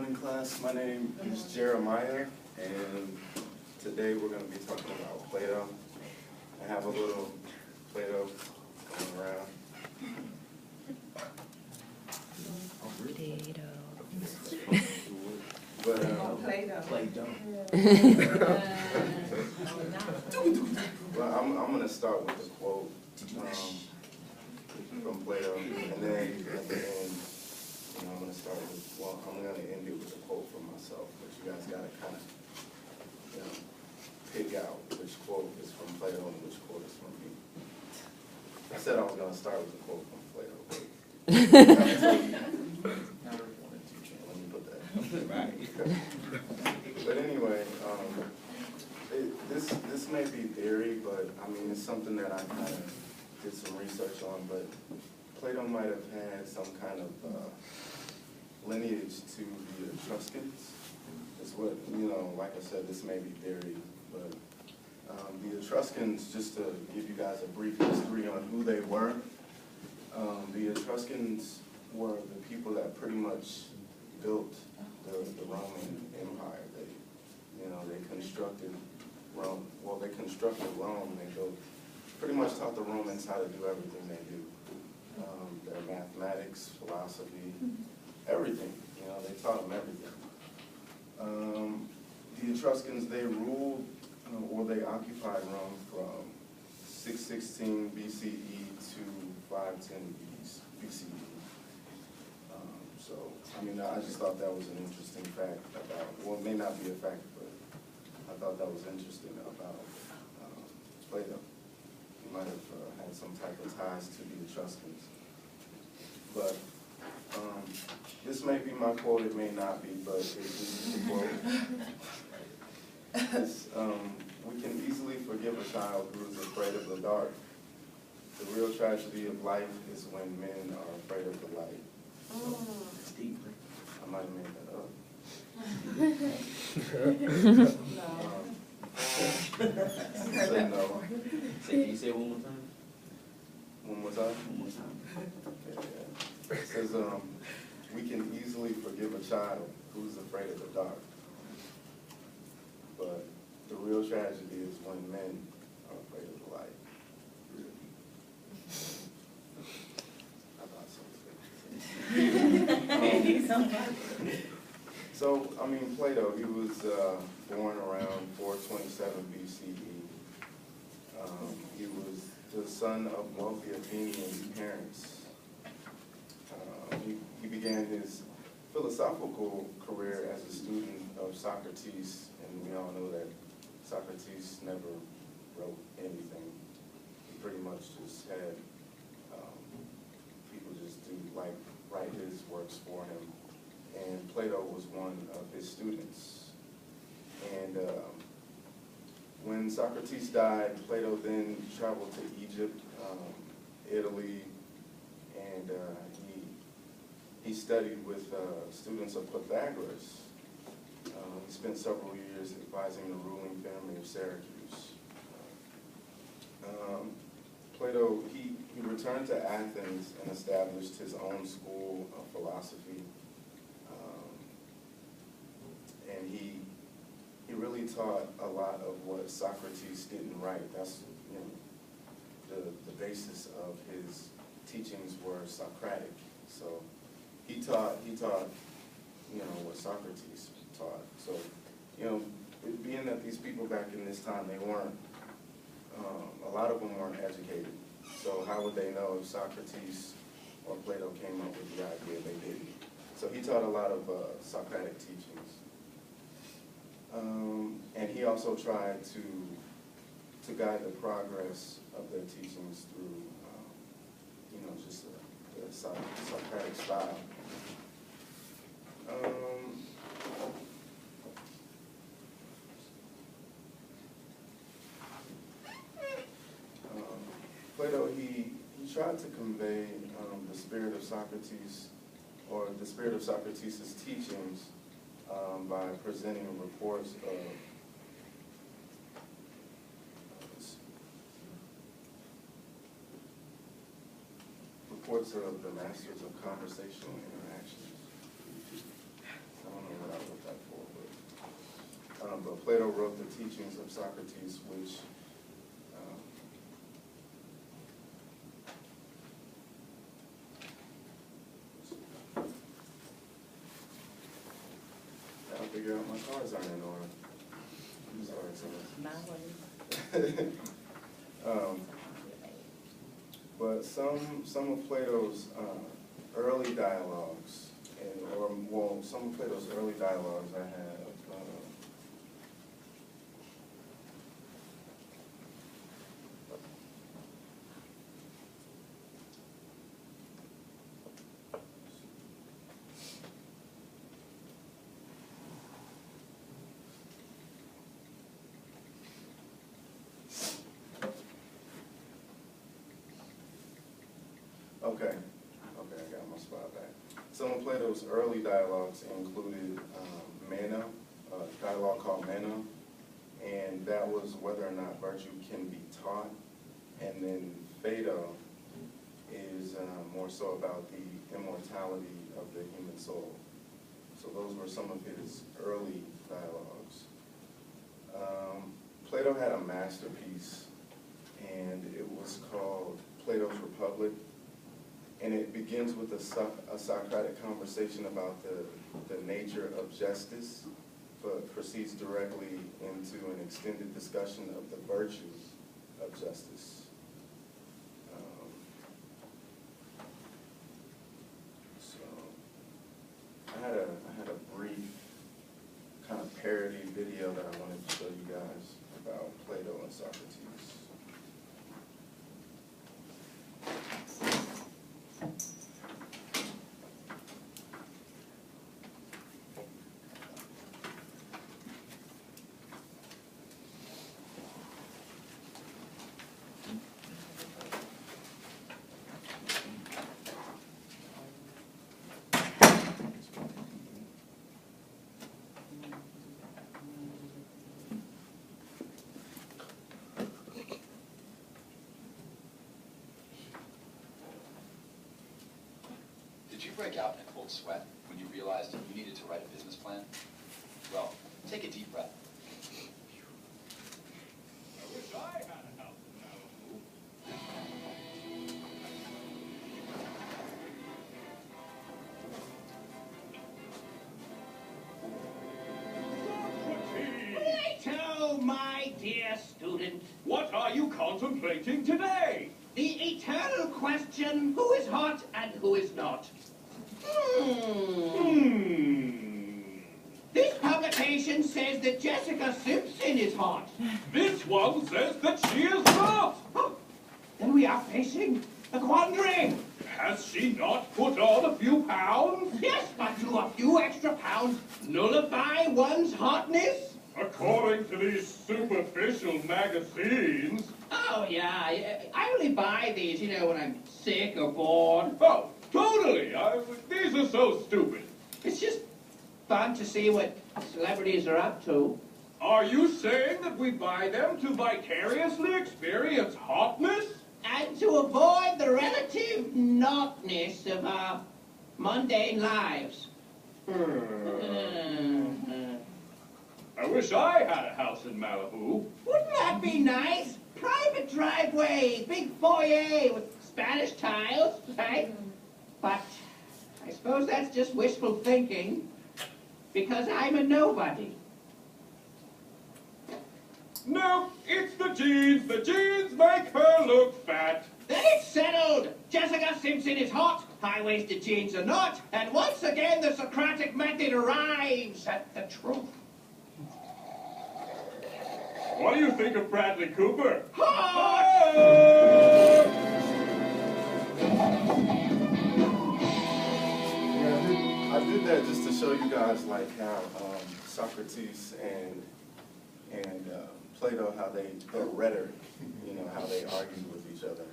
morning, class. My name is Jeremiah, and today we're going to be talking about Plato. I have a little Plato going around. Plato. Well, I'm going to start with a quote from Plato, and then at the end, I'm going to start with, well, I'm going to end it with a quote from myself, but you guys got to kind of, pick out which quote is from Plato and which quote is from me. I said I was going to start with a quote from Plato, but let me put that. But anyway, this may be theory, but I mean it's something that I kind of did some research on. But Plato might have had some kind of lineage to the Etruscans. It's what like I said, this may be theory, but the Etruscans, just to give you guys a brief history on who they were, the Etruscans were the people that pretty much built the Roman Empire. They constructed Rome. Well, they constructed Rome. They pretty much taught the Romans how to do everything they do. Their mathematics, philosophy, everything. They taught them everything. The Etruscans, they ruled, or they occupied Rome from 616 BCE to 510 BCE. So, I just thought that was an interesting fact about, well, it may not be a fact, but I thought that was interesting about Plato. He might have had some type of ties to the Etruscans. But this may be my quote, it may not be, but it is the quote. We can easily forgive a child who is afraid of the dark. The real tragedy of life is when men are afraid of the light. It's deep. I might have made that up. Say no. Can you say it one more time? One more time? One more time. Okay. It says, we can easily forgive a child who's afraid of the dark. But the real tragedy is when men are afraid of the light. So, Plato, he was born around 427 BCE. He was the son of wealthy Athenian parents. He began his philosophical career as a student of Socrates, and we all know that Socrates never wrote anything. He pretty much just had people just write his works for him. And Plato was one of his students. And when Socrates died, Plato then traveled to Egypt, Italy, and he studied with students of Pythagoras. He spent several years advising the ruling family of Syracuse. Plato, he returned to Athens and established his own school of philosophy. And he really taught a lot of what Socrates didn't write. That's the basis of his teachings were Socratic. So he taught what Socrates taught. So being that these people back in this time, they weren't a lot of them weren't educated. So how would they know if Socrates or Plato came up with the idea? They didn't. So he taught a lot of Socratic teachings. And he also tried to guide the progress of their teachings through, just the Socratic style. Plato, he tried to convey the spirit of Socrates, or the spirit of Socrates' teachings, by presenting reports of the masters of conversational interactions. I don't know Plato wrote the teachings of Socrates, which I'll figure out my cars aren't in order. I'm sorry, son. But some of Plato's early dialogues, some of Plato's early dialogues I have. Okay, I got my spot back. Some of Plato's early dialogues included Meno, a dialogue called Meno, and that was whether or not virtue can be taught. And then Phaedo is more so about the immortality of the human soul. So those were some of his early dialogues. Plato had a masterpiece, and it was called Plato's Republic. And it begins with a Socratic conversation about the nature of justice, but proceeds directly into an extended discussion of the virtues of justice. So I had a brief kind of parody video that I wanted to show you guys about Plato and Socrates. Did you break out in a cold sweat when you realized you needed to write a business plan? Well, take a deep breath. I wish I had a house in Malibu. Plato, my dear student. What are you contemplating today? The eternal question, who is hot and who is not? This publication says that Jessica Simpson is hot. This one says that she is not. Oh, then we are facing a quandary. Has she not put on a few pounds? Yes, but do a few extra pounds nullify one's hotness? According to these superficial magazines. Oh, yeah. I only buy these, you know, when I'm sick or bored. Oh, totally. These are so stupid. It's just fun to see what celebrities are up to. Are you saying that we buy them to vicariously experience hotness? And to avoid the relative notness of our mundane lives. I wish I had a house in Malibu. Wouldn't that be nice? Private driveway, big foyer with Spanish tiles, right? But I suppose that's just wishful thinking, because I'm a nobody. No, it's the jeans. The jeans make her look fat. Then it's settled. Jessica Simpson is hot, high-waisted jeans are not, and once again the Socratic method arrives at the truth. What do you think of Bradley Cooper? Hot! Yeah, I did that just to show you guys like how Socrates and Plato, how their rhetoric, you know, how they argued with each other.